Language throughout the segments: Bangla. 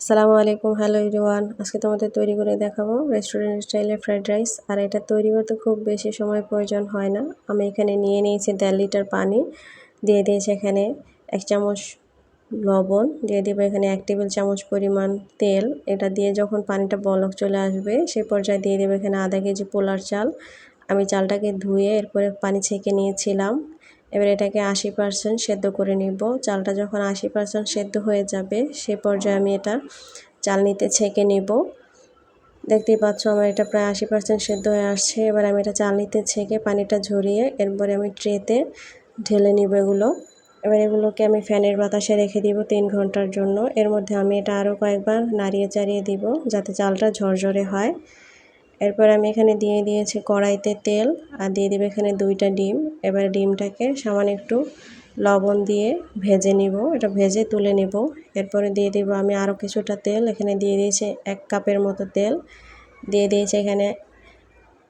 আসসালামু আলাইকুম, হ্যালো এভরিওয়ান। আজকে তোমাদের তৈরি করে দেখাবো রেস্টুরেন্ট স্টাইলের ফ্রাইড রাইস। আর এটা তৈরি করতে খুব বেশি সময় প্রয়োজন হয় না। আমি এখানে নিয়ে নিয়েছি 1.5 লিটার পানি, দিয়ে দিয়েছি এখানে 1 চামচ লবণ, দিয়ে দেবো এখানে 1 টেবিল চামচ পরিমাণ তেল। এটা দিয়ে যখন পানিটা বলক চলে আসবে সেই পর্যায়ে দিয়ে দেবো এখানে আধা কেজি পোলার চাল। আমি চালটাকে ধুয়ে এরপরে পানি ছেঁকে নিয়েছিলাম। এবার এটাকে 80% সেদ্ধ করে নিব। চালটা যখন 80% সেদ্ধ হয়ে যাবে সে পর্যায়ে আমি এটা চালনিতে ছেঁকে নিব। দেখতেই পাচ্ছ আমার এটা প্রায় 80% সেদ্ধ হয়ে আসছে। এবার আমি এটা চালনিতে ছেঁকে পানিটা ঝরিয়ে এরপরে আমি ট্রেতে ঢেলে নিব এগুলো। এবার এগুলোকে আমি ফ্যানের বাতাসে রেখে দিব 3 ঘন্টার জন্য। এর মধ্যে আমি এটা আরও কয়েকবার নাড়িয়ে চাড়িয়ে দিব যাতে চালটা ঝরঝরে হয়। এরপর আমি এখানে দিয়ে দিয়েছি কড়াইতে তেল, আর দিয়ে দেবো এখানে 2টা ডিম। এবার ডিমটাকে সামান্য একটু লবণ দিয়ে ভেজে নিব, এটা ভেজে তুলে নিব। এরপরে দিয়ে দেবো আমি আরও কিছুটা তেল, এখানে দিয়ে দিয়েছি 1 কাপের মতো তেল। দিয়ে দিয়েছি এখানে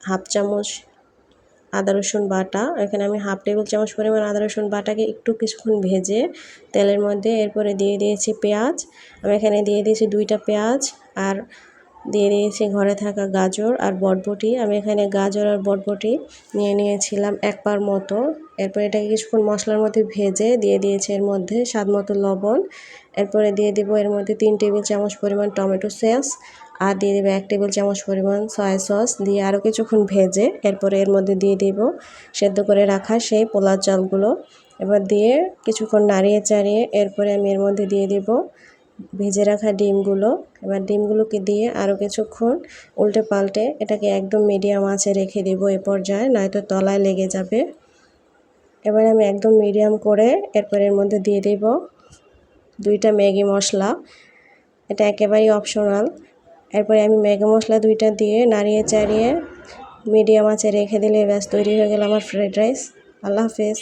হাফ চামচ আদা রসুন বাটা, এখানে আমি হাফ টেবিল চামচ পরিমাণ আদা রসুন বাটাকে একটু কিছুক্ষণ ভেজে তেলের মধ্যে এরপরে দিয়ে দিয়েছি পেঁয়াজ। আমি এখানে দিয়ে দিয়েছি 2টা পেঁয়াজ, আর দিয়ে দিয়েছি ঘরে থাকা গাজর আর বরবটি। আমি এখানে গাজর আর বরবটি নিয়ে নিয়েছিলাম 1 পার মতো। এরপর এটাকে কিছুক্ষণ মশলার মধ্যে ভেজে দিয়ে দিয়েছি এর মধ্যে স্বাদ মতো লবণ। এরপরে দিয়ে দিব এর মধ্যে 3 টেবিল চামচ পরিমাণ টমেটো সস, আর দিয়ে দেবো 1 টেবিল চামচ পরিমাণ সয়া সস। দিয়ে আরও কিছুক্ষণ ভেজে এরপরে এর মধ্যে দিয়ে দেব সেদ্ধ করে রাখা সেই পোলাও চালগুলো। এবার দিয়ে কিছুক্ষণ নাড়িয়ে চাড়িয়ে এরপরে আমি এর মধ্যে দিয়ে দেব ভেজে রাখা ডিমগুলো। এবার ডিমগুলোকে দিয়ে আরও কিছুক্ষণ উল্টে পাল্টে এটাকে একদম মিডিয়াম আঁচে রেখে দেব এ পর্যায়ে, নয়তো তলায় লেগে যাবে। এবার আমি একদম মিডিয়াম করে এরপর এর মধ্যে দিয়ে দেব 2টা ম্যাগি মশলা, এটা একেবারেই অপশনাল। এরপরে আমি ম্যাগি মশলা 2টা দিয়ে নাড়িয়ে চাড়িয়ে মিডিয়াম আঁচে রেখে দিলে ব্যাস তৈরি হয়ে গেল আমার ফ্রাইড রাইস। আল্লাহ হাফেজ।